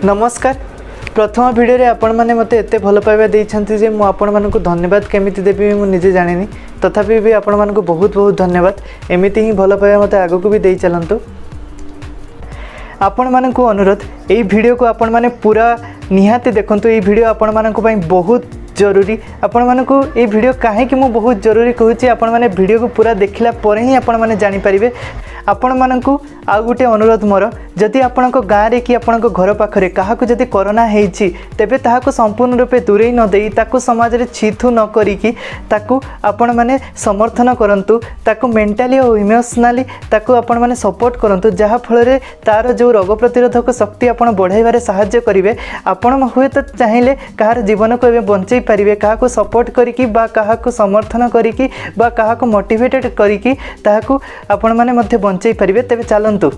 नमस्कार। प्रथम वीडियो रे आपण मैंने मत एत भल पाइबा देइछंती जे मु आपण मानकु धन्यवाद केमिति देबी मु निजे जानिनी, तथापि भी आपण मानकु बहुत बहुत धन्यवाद। एमिति ही भल पाइबा मत आगो भी देइ चलंतु। आपण मानकु अनुरोध एई वीडियो को आपण माने पूरा निहाती देखंतु। एई वीडियो आपण मानकु पई बहुत जरूरी। आपण मानकु एई वीडियो काहे कि मु बहुत जरूरी कहूची, आपण माने वीडियो को पूरा देखिला परे ही आपण माने जानि परिबे। आपण मानकु आ गुटे अनुरोध मोर, जदि आपणक गाँव रे कि आपणक घर पाखरे काहाकु जदि कोरोना हेइछि तेबे ताहाकु संपूर्ण रूपे दूरेई न देई ताकु समाज रे छिथु न करिकि ताकु आपण माने समर्थन करंतु, ताकु मेंटली और इमोशनली ताकु आपण माने सपोर्ट करंतु, जहा फल रे तार जो रोग प्रतिरोधक शक्ति आपण बढ़ाइबारे सहाय्य करिवे। आपण हुए तो चाहिए कहार जीवन को एबे बंचै पारिबे, काहाकु सपोर्ट करिकि बा काहाकु समर्थन करिकि बा काहाकु मोटिवेटेड करिकि ताहाकु आपण माने मध्ये बंचै पारिबे। तेबे चलंतु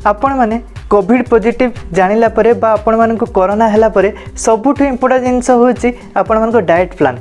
आपण माने कोविड पॉजिटिव जानिला परे बा आपण मानकु कोरोना हैला परे सबुठु इम्पोर्टेंट जिनस होची आपण मानकु डाइट प्लान,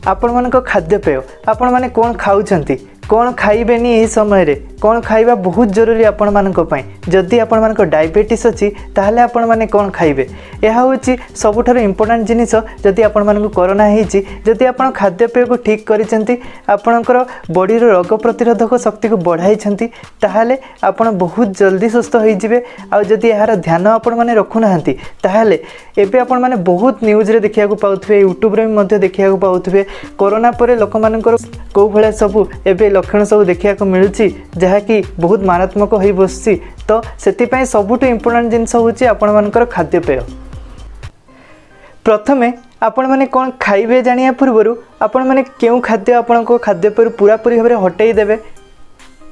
आपण मानकु खाद्यपेय, आपण माने कोन खाउछंती, कौन खाइबेनी यही समय रे कौन खाइबा बहुत जरूरी आपण मानक पई। जदि आपण मानक डायबिटीज अछि ताहले आपण माने कौन खाइबे, यह होची सबुठार इम्पोर्टेंट जिनिस। जदि आपण मानक कोरोना हेछि, जदि आपण खाद्यपेय को ठीक करिसेंती, आपणकर बॉडी रो रोग प्रतिरोधक शक्ति को बढ़ाई छंती, ताहले आपण बहुत जल्दी सुस्थ होई जिवे। आ जदि यार ध्यान आपण माने रखु नाहंती ताहले एबे आपण माने बहुत न्यूज रे देखिया को पाउथबे, यूट्यूब रे मध्य देखिया को पाउथबे कोरोना परे लोक मानकर को भले सब एबे लक्षण सब देखिया को मिलुची जहाँकि बहुत मारात्मक हो बसची। तो सेतिपई सबुठु इम्पोर्टेंट जिनस होची आपण मानकर खाद्यपेय। प्रथमे आपण माने कोन खाइबे जानिया पूर्वरु आपण माने केउ खाद्य आपण को खाद्यपेय पूरा पूरी भाबरे हटेई देबे,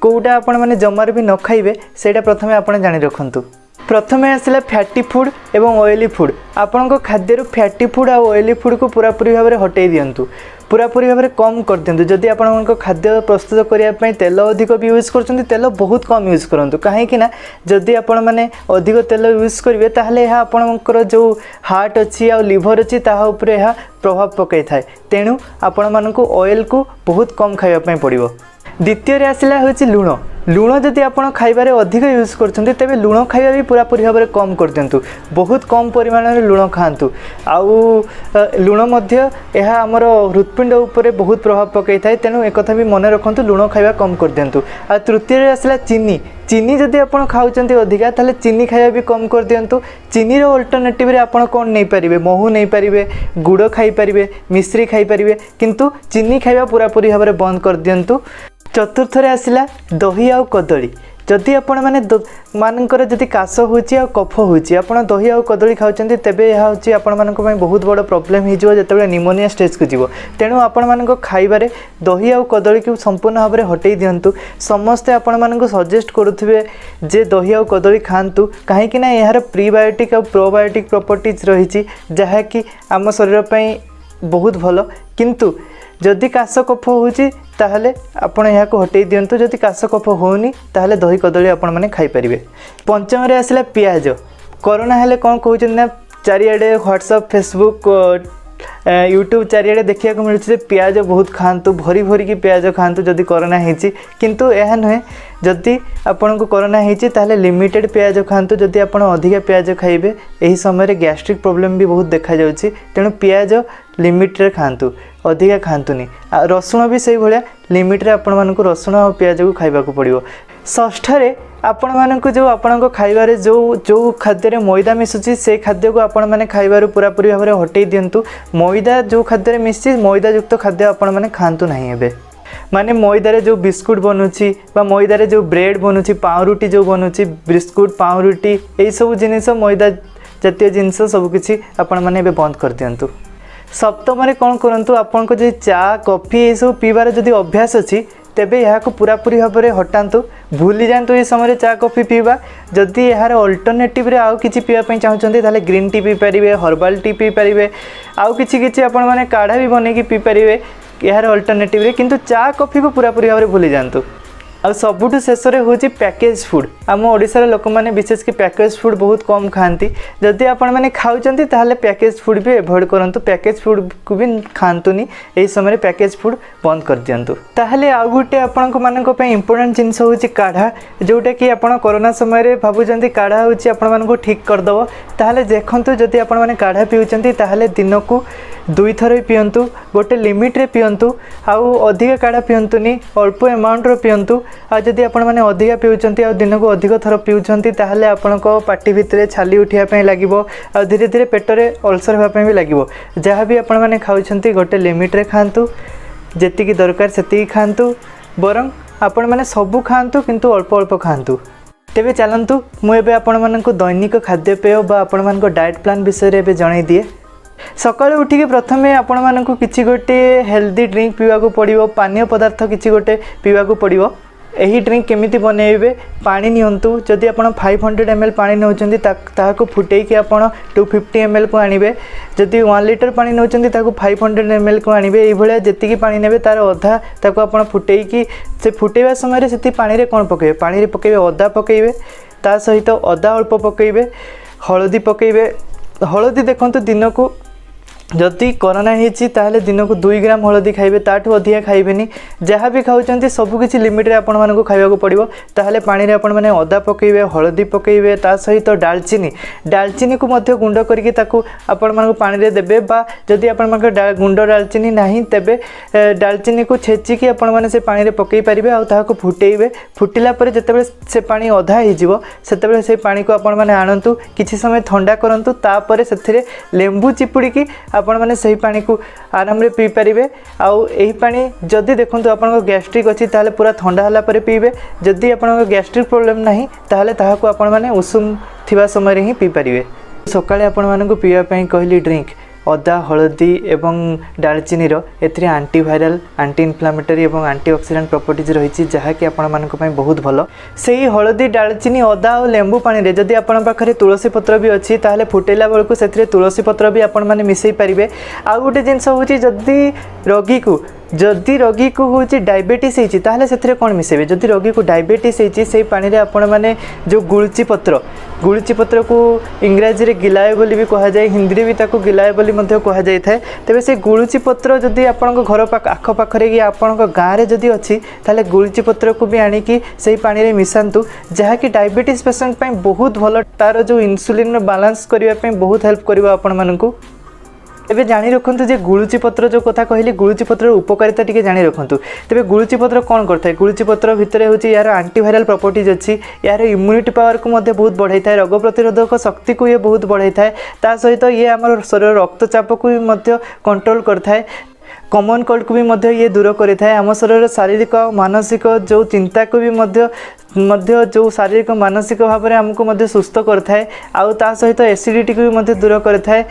कोउटा आपण माने जमार भी न खाइबे सेटा प्रथमे आपण जानि रखंतु। प्रथमे आसला फैटी फूड एवं ऑयली फूड। आपण को खाद्य फैटी फूड और ऑयली फूड को पूरा पूरी भाबरे हटेई दियंतु, पूरा पूरी भाबरे कम कर दियंतु। जदि आपण को खाद्य प्रस्तुत करिया पई तेल अधिक भी यूज करछंती, तेल बहुत कम यूज करंतु। काहे कि ना जदि आपण माने अधिक तेल यूज करिवे ताहले यह आपणकर जो हार्ट अच्छी आ लिवर अच्छी ताहा उपरे यह प्रभाव पकई थाए। तेणु आपण मानकु ऑयल को बहुत कम खाइबा पई पड़िबो। द्वितीय आसला होची लुण। लुण जदि आपण खाइबारे अधिक यूज करछंती तेबे लुण खाइबा भी पूरा पूरी भाबरे कम कर दियंतु, बहुत कम परिमाण रे लुण खाआंतु। आउ लुण मध्य यह आमर हृदपिंड उपरे बहुत प्रभाव पकई थाए, तेणु एक कथा भी मन रखंतु लुण खाइबा कम कर दियंतु। आ तृतीय आसला चीनी। चीनी जदि आपण खाउचंती अधिका ताले चीनी खाइबा भी कम कर दियंतु। चीनी रो अल्टरनेटिव रे आपण कोन नै परिबे, महू नै परिबे, गुड़ खाइ परिबे, मिश्री खाइ परिबे, किंतु चीनी खाइबा पूरा पूरी भाबरे बंद कर दियंतु। चतुर्थ रे आसिला दही आउ कदली। जदि आपण माने मानकर जदि काश होची आ कफ होची आपण दही आउ कदली खाउचंती तेबे यह होची आपण मानक पई बहुत बड़ प्रॉब्लम हि जिवो जेतेबे निमोनिया स्टेज को जिवो। तेणु आपण मानक खाइबारे दही आउ कदली को संपूर्ण भाबरे हटेई दियंतु। समस्ते आपण मानक सजेस्ट करूथिबे जे दही आउ कदली खांतु, काहे कि ना यार प्रीबायोटिक आ प्रोबायोटिक प्रॉपर्टीज रहिछि जहा कि आम शरीर पई बहुत भलो। किंतु जदि काश कफ होची ताहले आपण यहाँ को हटेई दियंतु, जदि काश कफ होनी ताहले दही कदली आपण माने खाई परिबे। पंचम रे आसला प्याज। कोरोना हेले कोन कहउछन ना चारियाडे व्हाट्सएप फेसबुक यूट्यूब चारियाडे देखिया को मिलुछि प्याज बहुत खांतु, भरी भरी की प्याज खांतु जदि कोरोना हेछि। किंतु यह नुहे, जदि आपण को कोरोना हेछि ताहले लिमिटेड प्याज खांतु। जदि आपण अधिक प्याज खाइबे एही समय रे गैस्ट्रिक प्रॉब्लम भी बहुत देखा जाउछि, तेणु प्याज लिमिट रे खांतु, अधिक खांतुनी। रसुण भी से भाया लिमिट रे आपण मानकु रसुण और प्याज को खाइबा को पड़िबो। षष्ठ रे आपण मानकु जो आपण को खाइबारे जो जो खाद्य रे मैदा मिसुची से खाद्य को आपण माने खाइबार पूरा पूरी भाबरे हटेई दियंतु। मैदा जो खाद्य रे मिसची मैदा युक्त खाद्य आपण माने खांतु नाही। एबे माने मैदा रे जो बिस्कुट बनुची बा मैदा रे जो ब्रेड बनुची, पाउरुटी जो बनुची, बिस्कुट पाउरुटी एई सब जिनिस मैदा जातीय जिनिस सब किछि आपण माने एबे बंद कर दियंतु। सप्तम रे कोन करंतु, आपण को जे चा कॉफी ए सब पीबार जदि अभ्यास अछि तेबे यहाँ को पूरा पूरी भाबरे हटांतु, भूली जांतु ए समय चा कॉफी पीबा। जदि यार अल्टरनेटिव रे आउ किछि पीबा पई चाहुचंती ताले ग्रीन टी पी परिबे, हर्बल टी पी परिबे, आउ किछि किछि आपण माने काढ़ा भी बनै कि पी परिबे यार अल्टरनेटिव रे। किंतु चा कॉफी को पूरा पूरी भाबरे भूली जांतु। आ सबुठु शेष हूँ पैकेज फूड आम ओडिशार लोक मैंने विशेष कि पैकेज फूड बहुत कम खाती जदि आपण मैंने खाऊँच ताहले पैकेज फूड भी एवॉइड करूँ पैकेज फूड को भी खातुनी यही समय पैकेज फूड बंद कर दिंतु ताहले आउ गोटे आपण इंपोर्टेंट जिनस हूँ काढ़ा जोटा कि आप कोरोना समय भावुं काढ़ा हूँ आपण ठीक करदेव ताहले देखंतु जदि आपण मैंने काढ़ा पीउछंती ताहले दिन को 2 थर ही पीयंतु गोटे लिमिट रे पीयंतु आउ अधिक काढ़ा पीयंतुनी अल्प अमाउंट रो पीयंतु आ जदि आपण मैंने अधिक पीउछंती आ दिन को अधिक थर पीउछंती ताहले आपनको पाटी भितरे छाली उठिया पई लागिवो आ धीरे धीरे पेटरे अल्सर होबा पई भी लागिवो जहाँ भी आपण मैंने खाउछंती गोटे लिमिट रे खांतु जेतिकी दरकार सेतिकी खांतु बरं आपण मैंने सबु खांतु किंतु अल्प अल्प खांतु तेबे चलंतु मु एबे आपण माननकु दैनिक खाद्यपेय बा आपण माननको डाइट प्लान विषय रे एबे जणाई दिए सकाळु उठिके प्रथमे आपण माननको किछि गोटे हेल्दी ड्रिंक पीवा को पड़िवो पानीय पदार्थ किछि गोटे पीवा को पड़िवो एही ड्रिंक केमिति बनेइबे पानी नियंतु जदि आपण 500 ml पानी नउचंती ताहाको फुटेई कि आपण 250 ml को आनिबे जदि 1 लीटर पानी नउचंती ताको 500 ml को आनिबे एई भले जेतिकी पानी नेबे तार अधा ताको आपण फुटेई कि से फुटेवा समय रे सेति पानी रे कोन पकेबे पानी रे पकेबे अदा पकेबे ता सहित अदा अल्प पकेबे हळदी पकेबे हळदी देखंतु दिन को जदि कोरोना होती ताहले दिन को 2 ग्राम हळदी खाइबे ताठू अधिका खाइबेनी जहाँ भी खाऊँच सबकि लिमिट रे आपण मानक खाइबा पड़ो ताहले पानी रे आपण माने अदा पकेबे हळदी पकेबे ता सहित डालचीनी को मध्य गुंड करके ताकू आपण मानक पानी रे देबे बा जदि आपण मानक गुंड डालचीनी नाही तेबे डालचीनी को छेचिकी आपण माने से पानी रे पकई परिबे आ ताहाको फुटेइबे फुटिला परे जतेबेले से पानी अधा हो जिवो सेतेबेले से पानी को आपण माने आनंतु किछि समय ठंडा करंतु तापरे सेथिरे लेंबू चिपुड़ी की आपण माने सही पानी को आराम रे पी परिबे आउ एही पानी जदि देखंतु आपन गैस्ट्रिक अछि ताहले पूरा ठंडा हला परे पीबे जदि आपन गैस्ट्रिक प्रॉब्लम नाही ताहले ताहाको आपण माने उषुम थिबा समय रे ही पी परिबे सकाळे आपण मानकु पीवा पई कहली ड्रिंक अदा हळदी एवं डालचीनी रो एथरे एंटीवायरल एंटी इन्फ्लेमेटरी एवं एंटीऑक्सीडेंट प्रॉपर्टीज रही जहाँ कि आपण मानक पई बहुत भलो सेही हळदी डालचीनी अदा और लेंबू पानी रे जदि आपण पाखरे तुलसी पत्र भी अछि ताहले फुटेला बेलकु सेथरे तुलसी पत्र भी आपण माने मिसई परिबे आ गोटे जिंस होची जदि रोगी को हूँ डायबिटीज होती ताहले सेथरे कोन मिसेबे जदि रोगी को डायबिटीज होती से पानी रे आपण माने जो गुलची पत्र को इंग्राजी रे गिलाय बोली भी कहा जाए हिंदी रे भी ताको गिलाय बोली मध्य कहा जाय थाए तेबे से गुलची पत्र जदि आपण घर आख पाखरे कि आपण गाँव रे जदि अछि ताहले गुलची पत्र को भी आनिकी से पानी रे मिसांतु जहाँ कि डायबिटीज पेशेंट पई बहुत भलो तार जो इंसुलिन रो बैलेंस करिवा पई बहुत हेल्प करिवा आपण मानकु एबे जानी रखंतु जे गुलुची पत्र जो कथा कहली गुलुची पत्र उपकारिता टिके जानी रखंतु तेबे गुलुची पत्र कोन करथाय गुलुची पत्र भितरे होची यार एंटीवायरल प्रॉपर्टीज अछि यार इम्यूनिटी पावर को मध्ये बहुत बढ़ाई थाय रोग प्रतिरोधक शक्ति को ये बहुत बढ़ाई थाय ता सहित ये हमर शरीर रक्तचाप को भी मध्ये कंट्रोल करथाय कॉमन कोल्ड को भी मध्य ये दूर करे थाए आम शरीर शारीरिक मानसिक जो चिंता को भी मध्य जो शारीरिक मानसिक भाव में आमको मध्य सुस्थ करथाए आउ ता सहित एसिडिटी को भी मध्य दूर करे थाए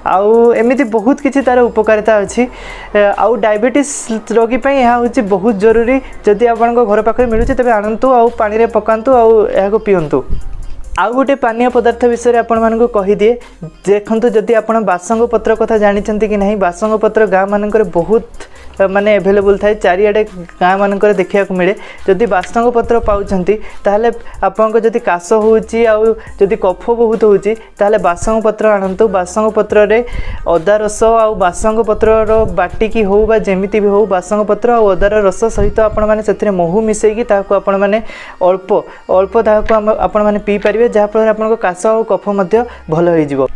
आउ एमिति बहुत किछि तार उपकारिता अछि आउ डायबिटीज रोगी पई यह होछि बहुत जरूरी जदि आपन घर पाखरे मिलुछि तबे आनंतु आउ पानी रे पकांतु आउ एहा को पियंतु आउ गोटे पानीय पदार्थ विषय में आपण मानक कहि दिए देखंतु जदि आपण बासंग पत्र कथा जानिचंती कि नहीं बासंग पत्र गाँव मानकर बहुत माने एभेलेबल थाए चारिआडे गाँव मानकर देखिया को मिले जदि बासंग पत्र पाउछंती ताहले आपनको जदि काश होउची आउ जदि कफ बहुत होउची ताहले बासंग पत्र आनंतु बासंग पत्र रे अदा रस आउ बासंग पत्र रो बाटी की हो बा जेमिति भी हो बासंग पत्र आउ अदा रस सहित आपण माने सेथरे महू मिसई की ताको आपण माने अल्प अल्प ताको आपण माने पी परिबे जहाँ फल आपनको काश और कफ मध्य भल हो जिवो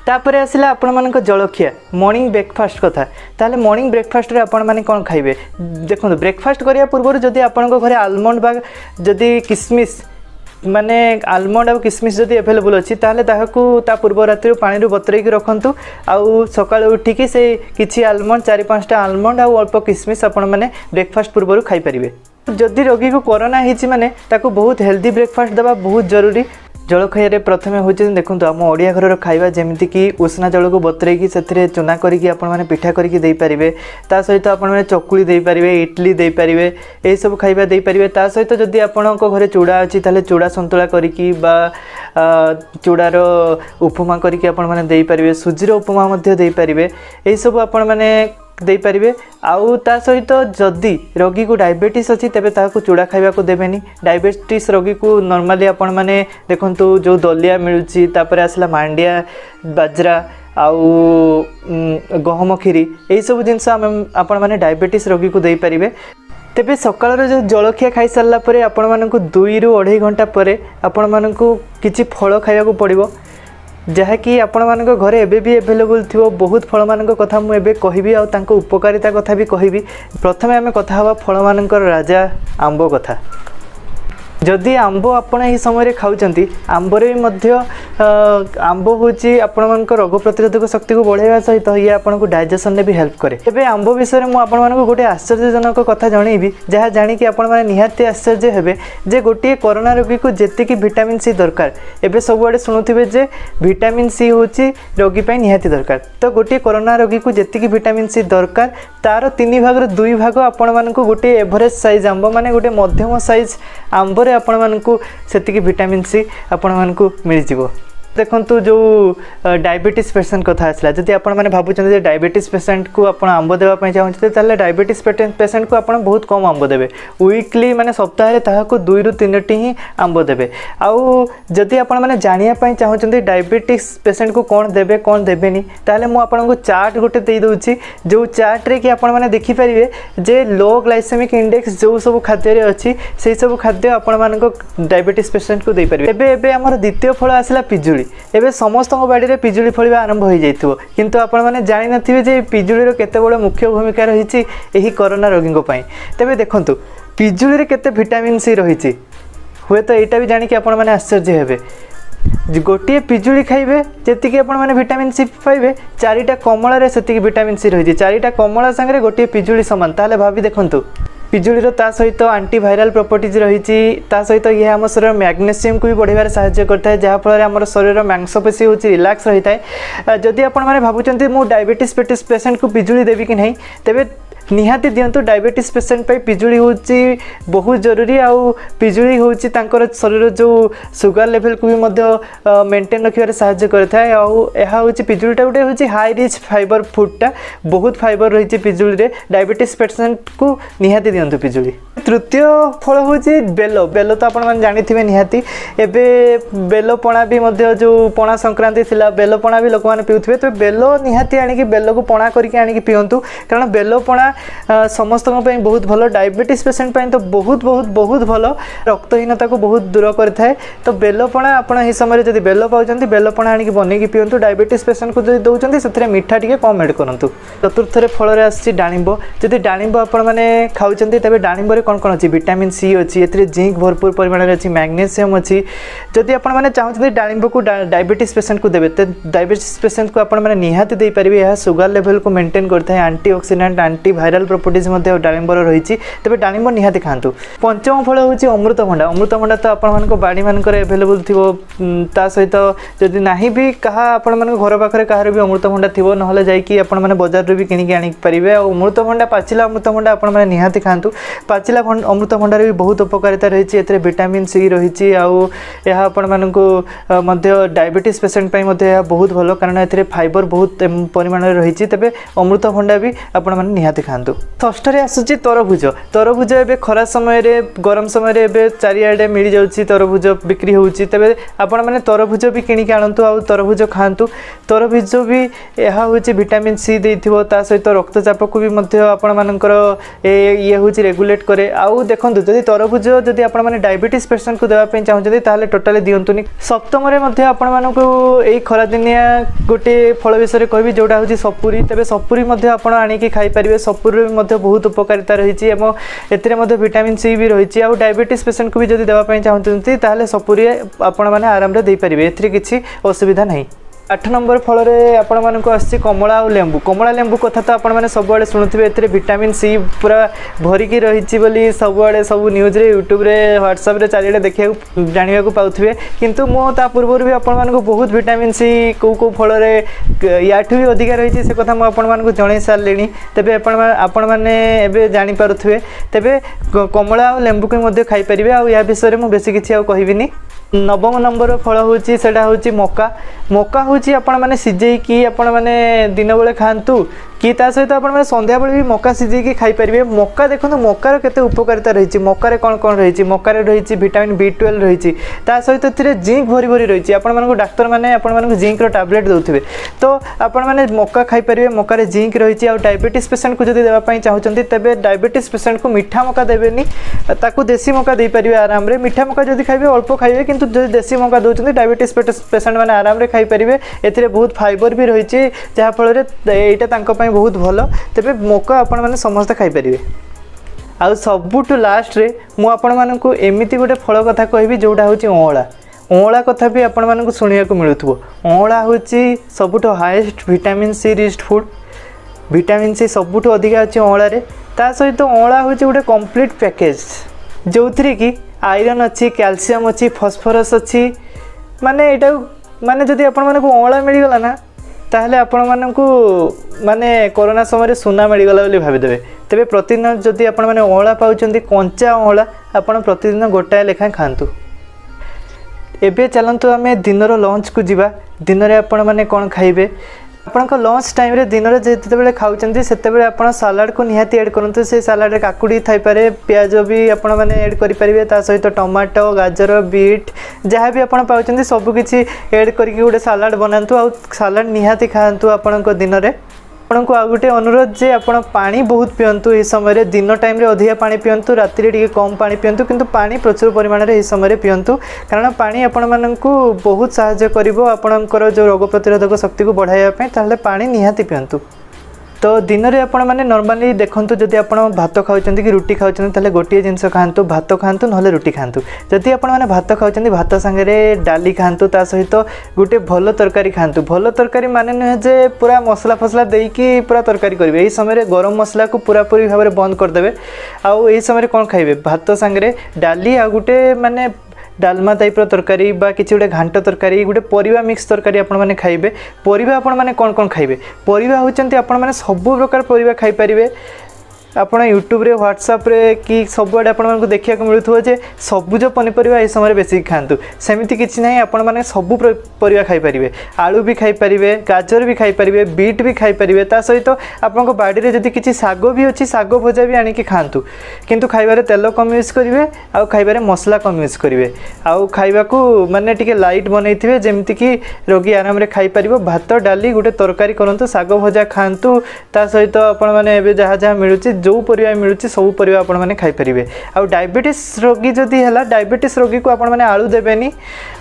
तापर आसला आपण मानक जलखिया मॉर्निंग ब्रेकफास्ट कथा ताले मॉर्निंग ब्रेकफास्ट रे आपण माने कोन खाइबे देखो ब्रेकफास्ट करिया पूर्व जदि आपण घरे आलमंड बा जदि किसमिस माने आलमंड और किसमिस जदि एभेलेबल अच्छी ताहले ताहाकू ता पूर्व राति पानी बतरेक रखंतु आउ सकाळ उठिकी से किछि आलमंड 4-5टा आलमंड आउ अल्प किसमिस आपण माने ब्रेकफास्ट पूर्व खाई परिबे जदि रोगी को कोरोना होती माने ताको बहुत हेल्दी ब्रेकफास्ट देवा बहुत जरूरी जलखय प्रथम हूँ देखो आम ओडिया घर खाଇବା जमीती कि उष्णा जल को बतरेकी से चूना करके आपण मैंने पिठा करके दे पारे ता सहित आपण मैंने चकुली दे पारे इडली दे पारे यही सब खाଇବା दे पारे ता सहित जदि आपण घरे चूड़ा अच्छी ताले चूड़ा संतुला करके बा चूड़ार उपमा करके आपण मैंने दे पारे सुजीर उपमा मध्य दे पारे यही सब आपण मैंने दे पारिबे। आउ ता सहित जदि रोगी को डायबिटीज अच्छी तेबे ताकू चूड़ा खाइबा को देबेनी। डायबिटीज रोगी को नॉर्मली आपण माने देखंतु जो दलिया मिलुची तापर आसला मांडिया बाजरा आउ गहम खीरी यही सब जिनस आपण माने डायबिटीज रोगी को दे पारिबे। तेबे सकाळ जो जलखिया खाई सारला परे आपण मानकु 2 ରୁ 2.5 घंटा परे आपण मानकु किछि फल खाइबा को पड़िबो जहाँकि आपण मानक घरे एबे भी अवेलेबल थिबो। बहुत फल मानक कथा मु एबे कहिबी आ तांको उपकारिता कथा भी कहिबी। प्रथमे आमे कथा हवा फल मानकर राजा आंबो कथा। जदि आंब आपण यही समय खाऊँच आंबर भी आंब हूँ आपण रोग प्रतिरोधक शक्ति को बढ़ावा सहित ये आपन को डाइजेशन में भी हेल्प करे। एबे आंब विषय में मुझे गोटे आश्चर्यजनक कथा जनइबी जहाँ जानिकी आपण मैंने निहाती आश्चर्य हेबे जे गोटे कोरोना रोगी को जेतिकी विटामिन सी दरकार। एबे सबुआडे शुणुथिबे जे विटामिन सी हूँ रोगी पाई निहाती दरकार। तो गोटे कोरोना रोगी को जेतिकी विटामिन सी दरकार तार 3 भाग 2 भाग आपण मानकु गोटे एवरेज साइज आंब माने गोटे मध्यम साइज आंबर आपण मानकु सेतिकी विटामिन सी आपण मानकु मिल जिवो। देखंतु जो डायबिटीज पेशेंट कथा आसला जदि आपण माने भाबुचंते जे डायबिटीज पेशेंट को आपण आंब देबा पई चाहउछते ताले डायबिटीज पेशेंट को आपण बहुत कम आंब देबे। वीकली माने सप्ताह रे ताहा को 2 ରୁ 3 टी ही आंब देबे। आउ जदि आपण माने जानिया पई चाहउछते डायबिटीज पेशेंट को कोन देबे कोन देबेनी ताले मु आपण को चार्ट गोटे देई दोछि जो चार्ट रे कि आपण माने देखि परिबे जे लो ग्लाइसेमिक इंडेक्स जो सब खाद्य रे अछि सेही सब खाद्य आपण माने को डायबिटीज पेशेंट को देई परिबे। एबे एबे हमर द्वितीय फल आसला पिजुली। एबे समस्त बाड़ी रे पिजुली फलिबा आरंभ हो जाइथिबो किंतु आपण माने जानि नथिबे जे पिजुली रो केते बड़ मुख्य भूमिका रहिछि एही कोरोना रोगी को पई। तेबे देखंतु पिजुली रे केते विटामिन सी रहिछि हुए तो एटा भी जानि कि आपण माने आश्चर्य हेबे। गोटे पिजुली खाइबे जेतिकी आपण माने विटामिन सी पाइबे 4टा कमला रे सेतिकी विटामिन सी रहिछि। 4टा कमला संगे गोटे पिजुली समान। ताले भाबी देखंतु पिजुली ता सहित एंटीवायरल प्रॉपर्टीज रही सहित यह आम शरीर मैग्नेशियम को भी बढ़ाई साहाय्य करता है जहाँफल आम शरीर मांसपेशी हूँ रिलैक्स रही है। जदि आपण मैंने भावुंट मु डायबिटीज पेशेंट को पिजुली देवी कि नहीं तेबे निहाती दिंतु। डायबिटीज पेशेंट पे पिजुली हूँ बहुत जरूरी। आउ पिजुली हूँ शरीर जो सुगर लेवल को भी मेंटेन रखिबारे साहाय्य करता है। आउ पिजुलीटा गोटे हूँ हाई रिच फाइबर फूडटा बहुत फाइबर रही पिजुली रे। डायबिटीज पेशेंट को निहाती दिंतु पिजुली। तृतीय फल हूँ बेल। बेल तो आपण मैंने जानी निहाती एबे बेल पणा भी जो पणा संक्रांति थिला बेल पणा भी लोक मैंने पीउथिबे। तो बेल निहाती आनिकी बेल को पणा करके आनिकी पियंतु कारण बेल पणा समस्त बहुत भल। डायबिटीज पेशेंट तो बहुत बहुत बहुत भल रक्तहीनता को बहुत दूर करता है। तो बेलपणा आप समय जब बेल पाँच बेलपणा आनिक बनैकी पियंतु। डायबिटीज पेशेंट को जो दौरान से मीठा टी कम एड करूँ। चतुर्थ फल आसी डाणिंब। जदि डाणिंब आपण मैंने खाऊँ तेज डाणिंबर कौन कौन अच्छी विटामिन सी अच्छी ए जिंक भरपूर परिमाण में अच्छी मैग्नेशियम अच्छी। जदि आपण मैंने चाहते डाणिंब को डायबिटीज पेशेंट को देवे तो डायबिटीज पेशेंट को आपण मैंने निहाती दे पारे। यह सुगर लेवल को मेंटेन करता है। एंटीऑक्सीडेंट एंटीवायरल प्रॉपर्टीज डाळिंबर रही तेज डाळिंब निहाती खातु। पंचम फल हूँ अमृतभंडा। अमृतभंडा तो आपण बाड़ी मानक एभेलेबल थी सहित जदि ना भी कहा आपण मान घर पाखे कहार भी अमृतभंडा थी ना जाकि बजार भी किଣିकी आनी पारे। अमृतभंडा पाचिला अमृतभंडा आपण मैंने निहाती खातु। पाचिला अमृतभंडा भी बहुत उपकारिता रही है। विटामिन सी रही आपण मानक डायबिटीज पेशेंट बहुत भल कारण ए फाइबर बहुत परिमाण रही। तेज अमृतभंडा भी आपण मैंने निहाती खातु। षष्ठरे आसूची तरभुज। तरभुज एबे खरा समय रे गरम समय रे एबे चारिआडे मिल जाउची तरभुज बिक्री होउची। तबे आपण माने तरभुज भी किଣିकी आनंतु आ तरभुज खांतु। तरभुज भी यह होउची विटामिन सी देथिबो ता सहित रक्तचाप को भी मध्य आपण मानकर ये होउची रेगुलेट करे। आउ देखंतु जदि तरभुज जदि आपण माने डायबिटीज पेशेंट को देबा पई चाहउछथि ताले टोटली दियंतुनी। सप्तम रे मध्य आपण मानकु एई खरा दिनिया गोटे फल विषय कहबी जोडा होउची सपुरी। तबे सपुरी मध्य आपण आनिकी खाई परिबे। सपुरी मध्य बहुत उपकारिता रही है। विटामिन सी भी रही है। डायबिटीज पेशेंट को भी जब देवाई चाहते ताले सपुरी आपण मैंने आराम रे दे पारिबे। एथिरे किछि असुविधा नहीं। 8 नंबर फल रे आपण मानक आसी कमला और लेंबू। कमला लेंबू कथा तो आपण मैंने सबुआडे शुणुथिबे। एथिरे विटामिन सी पूरा भरिकी रही बोली सबुआडे सब न्यूज रे यूट्यूब रे व्हाट्सएप रे चारिआडे देखिया जानिया को पाउथिबे। किंतु मो ता पूर्व भी आपण मानक बहुत विटामिन सी को फल रे याठू भी अधिक रही से कथा मो आपण मानक जणै सारलेनी। तेबे आपण माने एबे जानि पारुथिबे। तेबे कमला और लेंबू को मध्य खाई परिबे। आ या विषय रे मो बेसी किछि आ कहिबिनी। 9 नंबर फल हूँ सेटा हूँ मका। मका हूँ आपण मैंने सिझे कि आपण मैंने दिन बेले खातु कि ता सहित आप संध्या बेले भी मका सिझेकी खाई पारे। मका देखो मकार केते उपकारिता रही, मकार कौन कौन रही, मकार रही विटामिन B12 रही, ता सहित जिंक भरी भरी रही। आपण डाक्तर मैंने आपण जिंक टैबलेट दौथे तो आपण मैंने मका खाई पारे। मकार जिंक रही। आ डायबिटीज पेसेंट को जब देवाई चाहते तेज डायबिटीज पेसेंट को मीठा मका देवेनि, ताकू देसी मका दे पारे आराम रे। मीठा मका जब खाइबे अल्प खाइबे, किंतु जो देसी मका दौरान डायबिटीज पेसेंट मैंने आराम रे खाई पारे। एथिरे बहुत फाइबर भी रही, जहाँफल यहाँ बहुत भल। तेरे मका आपण मैंने समस्त खाई पारे। आउ सबुठु लास्ट रे मु आपण मानकु एमिति गोटे फल कथा कहबी जोटा होची अँला। अँला कथा भी आपण मानकु सुनिया को मिलुथबो। अँला होची सबुठु highest vitamin C riched food. Vitamin C सबुठु अधिक अछि अँला रे। ता सहित अँला होची गोटे कंप्लीट पैकेज जो थी कि आयरन अच्छी, कैल्शियम अच्छी, फॉस्फोरस अच्छी। माने एटा माने जदि आपण मानकु अँला मिल गला ना ताहले आपण मानकु माने कोरोना समय सुना मिलगला बोली भाविदेवे। तेबे प्रतिदिन जदि आपण माने अँला पाउचंती, कंचा अँला आपण प्रतिदिन गोटाए लेखा खांतु। एबे चलंतु आमे दिनर लंच को जिबा। दिन रे आपण माने कोन खाइबे? आपनका लंच टाइम रे दिन रे जेतेबेले खाउचंती सेतेबेले आपण सलाड को निहाती ऐड करंतु। से सलाड रे काकुडी थाई पारे, प्याज भी आपण माने ऐड करि परिबे, ता सहित टमाटो, गाजर, बीट जहाँ भी आपण पाउचंती सब किछि ऐड करके गोटे सलाड बनांतु। आ सलाड निहाती खांतु आपनको दिन रे। आपको आ गोटे अनुरोध जे आपण पानी बहुत पियंतु। ए समय दिन टाइम रे अधिक पानी पियंतु, राति रे कम पानी पियंतु, किंतु पानी प्रचुर परिमाण रे ए समय पियंतु। कारण पानी आपण माननकु बहुत सहायता करिवो आपणकर जो रोग प्रतिरोधक शक्ति को बढ़ाइबा पय। ताहले पानी निहाती पियंतु। तो दिन में आपण मैंने नॉर्मली देखंतु जदि आपण भात खाउचंती कि रुटी खाउचंती ताले गोटिए जिंस खांतु, भात खांतु नहले रुटी खांतु। जदि आपण मैंने भात खाउचंती भात संगे डाली खांतु, ता सहित गोटे भल तरकारी खांतु। भल तरकारी माने नुहे जे पूरा मसला फसला देकी पूरा तरकारी करेंगे। यही समय गरम मसला को पूरा पूरी भाव में बंद करदे। आउ यही समय कौन खाइबे? भात संगे डाली आ गोटे माने डालमा टाइप तरकारी बा किसी गोटे घांट तरकारी, गोटे परिवा मिक्स तरकारी आपण मैंने खाइबे। परिवा आपण मैंने कौन कौन खाइबे? परिवा होचंती आपण मैंने सब प्रकार परिवा खाई परिबे। आपण यूट्यूब रे, व्हाट्सएप रे कि सबुआडे आपण मानकु देखिया को मिलुथो जे सबुज पनीपरिया ए समय बेसी खांतु। सेमिति किछि नाही, आपण माने सबु परिवा खाई परिबे। आलू भी खाई परिबे, गाजर भी खाई परिबे, बीट भी खाई परिबे। ता सहित आपनको बाडी रे जदि किछि सागो भी अछि, सागो भजा भी आनि कि खांतु। किंतु खाइबारे तेल कम यूज करिवे, आ खाइबारे मसला कम यूज करिवे। आ खाइबा को माने टिके लाइट बनैथिबे जेमति कि रोगी आराम रे खाई परिबो। भात डाली गोटे तरकारी करंतु, सागो भजा खांतु। ता सहित आपण माने एबे जहा जहा मिलुछि जो परिवा मिलुछि सब परिवा आपण माने खाई परिबे। आ डायबिटीज रोगी जदि हैला, डायबिटीज रोगी को आपण माने आलू देबेनी,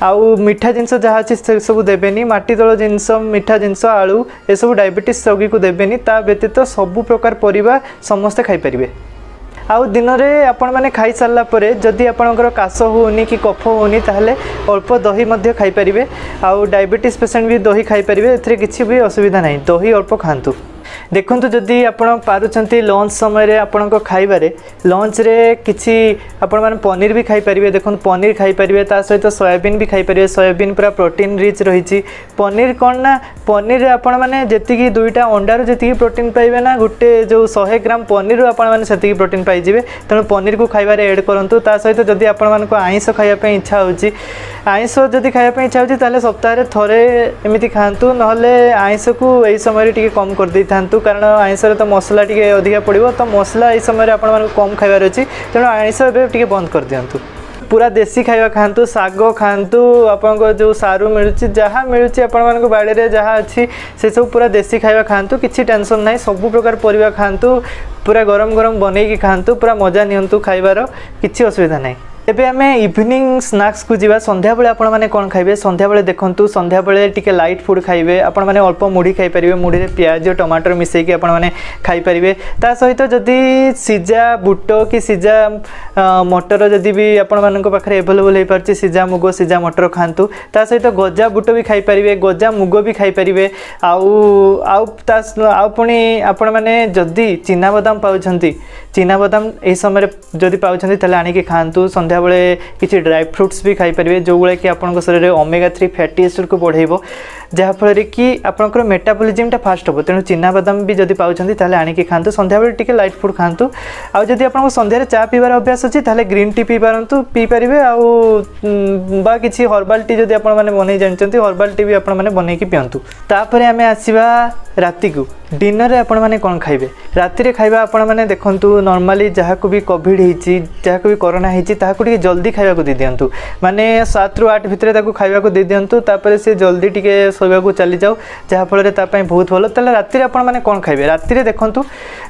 आ मीठा जिंस जहा अछि से सब देबेनी। माटी तळ जिंस, मीठा जिंस, आलू ए सब डायबिटीज रोगी को देबेनी। ता व्यतीत सब प्रकार परिवा समस्त खाई परिबे। आउ दिन में आपण मैंने खाई सारा पर जदि आपणकर काश होनी कि कफ होनी ताहले अल्प दही मध्य खाई परिबे। आउ डायबिटीज पेसेंट भी दही खाई परिबे। एथिरे किछि भी असुविधा नहीं, दही अल्प खांतु। देखंतु जदि आपण पारुचंती लंच समय रे आपणको खाइबारे लंच रे किछि आपण माने पनीर भी खाई परिबे। देखंतु पनीर खाई परिबे, ता सहित सोयाबीन भी खाई परिबे। सोयाबीन पूरा प्रोटीन रिच रहिछि। पनीर कोन ना, पनीर रे आपण माने जेतिकी दुईटा अंडार जेतिकी प्रोटीन पाइबे ना, गोटे जो 100 ग्राम पनीर आपण माने सेतिकी प्रोटीन पाइ जिवे। तेणु पनीर को खाइबारे ऐड करंतु। ता सहित जदि आपण मानको आइंस खाइबा पे इच्छा होछि, आइंस जदि खाइबा पे इच्छा होछि ताले सप्ताह रे थरे एमिति खांतु। नहले आइंस को एई समय रे टिके कम कर दैथांतु, कारण आइंस रे तो मसला टिके अधिका पड़िबो। तो मसला एई समय रे आपण मानको कम खाइबार अछि। तेणु आइंस एबे टिके बंद कर दियंतु। पूरा देसी खाइबा खांतु, साग खांतु। आपनको जो सारू मिलुछि, जहाँ मिलुछि आपण मानको बाड़ी रे जहाँ अछि से सब पूरा देसी खाइबा खांतु। किछि टेंशन नाही, सब प्रकार परिबा खांतु। पूरा गरम गरम बनेकी खांतु, पूरा मजा नियंतु खाइबार, किछि असुविधा नाही। एबे आमे इवनिंग स्नैक्स को जीवा। संध्या बेले आपण माने कोन खाइबे? संध्या बेले देखंतु संध्या बेले टिके लाइट फूड खाइबे। आपण माने अल्प मुढ़ी खाइ परिबे। मुढ़ी रे प्याज टमाटर मिसै कि आपण माने खाइ परिबे। ता सहित जदि सिजा बुट कि सिजा मटर जदि भी आपण मानक पाखरे अवेलेबल हे परछि, सिजा मुग सिजा मटर खांतु। ता सहित गजा बुट भी खाइ परिबे, गजा मुग भी खाइ परिबे। आउ पुणी आपण माने जदि चिना बादाम पाउछंती, चिना बादाम ए समय जदि पाउछंती ताले आनी कि खांतु। संध्या बेले किसी ड्राई फ्रुट्स भी खाई परिबे, जो गुला कि आपन शरीर में ओमेगा 3 फैटी एसिड को बढ़ेबो। जहाँफल कि आपंकर मेटाबॉलिज्म फास्ट हम तेणु चिना बादाम भी जब पाँच ताले आनिकी खातु सन्ध्या बेले टिके लाइट फुड खातु आउ जदि आपको सन्ध्या चा पीबार अभ्यास अच्छी ताले ग्रीन टी पी पारतु पी पारे बा किसी हर्बाल टी जब आप बन जानते हर्बाल टी भी आप बनईकी पिंतु तापर आम आसवा राति को डिनर रे आपण माने कौन खाइबे राति रे खाइबा आपण माने देखंतु नॉर्मली जहाँ को भी कोविड होती जहाँ को भी कोरोना होती ताकू टिके जल्दी खाइबा को दे दियंतु माने 7 ରୁ 8 भितर ताकू खाइबा को दे दियंतु तापर से जल्दी टिके सोइबा को चली जाओ जहाँ फल रे तापई बहुत भलो तले राति रे आपण माने कौन खाइबे राति रे देखंतु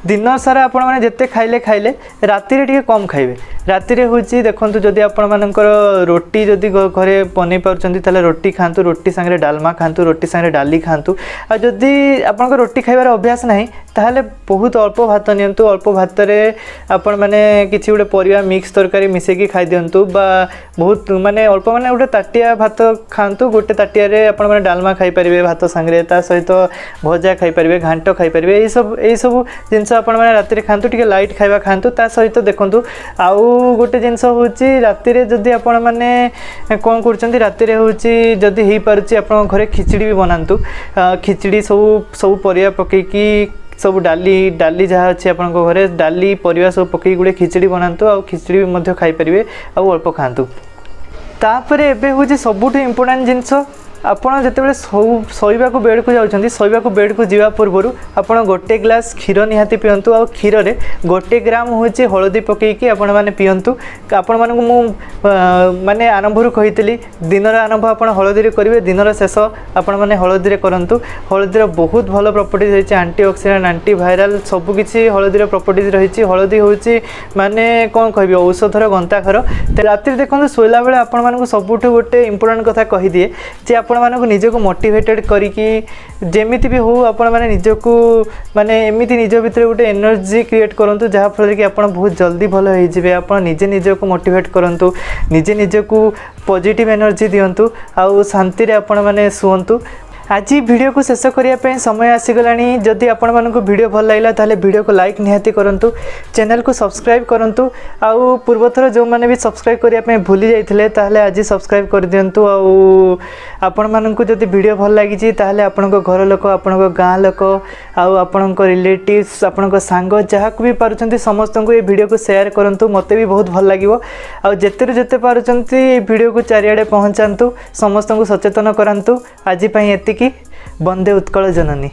दिन सारा आपण माने जत्ते खाइले खाइले राति रे टिके कम खाइबे राति रे होची देखंतु जदि आपण मानकर रोटी जदि घरे बनै पारचंती ताले रोटी खांतु रोटी संगे डालमा खांतु रोटी संगे डाली खांतु आ जदि आपण रोटी खाइबार अभ्यास नहीं ताहले बहुत अल्प भात नियंतु अल्प भात रे आपण माने किछि गोटे परिवा मिक्स तरकारी मिसेकी खाइ दियंतु बा बहुत माने अल्प माने गोटे ताटिया भात खांतु गोटे ताटिया रे आपण माने डालमा खाइ परिबे भात संगे ता सहित भजा खाइ परिबे घांट खाइ परिबे ए सब जिंस आपण माने राति रे खांतु टिके लाइट खाइबा खांतु ता सहित देखंतु आउ गोटे जिनस होची राति रे जदि आपण माने कोन करचंती राति रे होची जदि हेई पारुची आपण घरे खिचड़ी भी बनांतु खिचड़ी सब परिया पकेकी सब डाली जहाँ अच्छे आप घरे डाली परिवा सब पकई गुड़े खिचड़ी बनातु आ खिचड़ी भी खाई पारे आउ अल्प खातु तापर एबे हूँ सबुठ इम्पोर्टाट जिनस आपड़ जिते शोवा बेड को जाऊँच शोवा बेड को जावा पूर्व आपड़ गोटे ग्लास क्षीर निहाती पींतु आ क्षीर में 1 ग्राम हूँ हलदी पकईकी आपण मैंने पींतु आपण मानक मु माने आरंभ कही दिन आरंभ आप हलदी करेंगे दिन शेष आपण मैंने हलदी करूँ हलदीर बहुत भल प्रॉपर्टीज रही एंटीऑक्सीडेंट एंटीवायरल सबकिछि हलदीर प्रॉपर्टीज रही हलदी हूँ माने कौन कह औषधर गंताघर राति देखो शोला बेले आपण मानक सबुठ गोटे इंपोर्टेंट कथा कहीदिए जे आपण मानक निजक मोटिवेटेड करिकी जेमिति भी हो आपण माने निजक माने एमिति निज भितर गोटे एनर्जी क्रिएट करंतु जहाँ फल कि आपण बहुत जल्दी भल हो जिवे आपण निजे निजक मोटिवेट करंतु निजे निजक पॉजिटिव एनर्जी दियंतु आउ शांति रे आपण माने सुवंतु आज वीडियो को शेष करने समय आसीगलानी जदि आपण मानक वीडियो भल लगा ताले वीडियो को लाइक निहाती करंतु चैनल को सब्सक्राइब करंतु आउ पूर्वथर जो मैंने भी सब्सक्राइब करने भूली जाइथिले ताले आज सब्सक्राइब कर दियंतु आउ आपण मानक जदि वीडियो भल लगी ताले आपण घर लोक आपण गाँ लोक आउ आपण रिलेटिव्स आपण सांग जहाँ को भी पारुचंती समस्त को ये वीडियो को शेयर करंतु मते भी बहुत भल लागिवो आउ जेते जेते पारुचंती वीडियो को चारिआडे पहुँचातु समस्त को सचेतन करंतु आज पई एतिकी वंदे उत्कल जननी।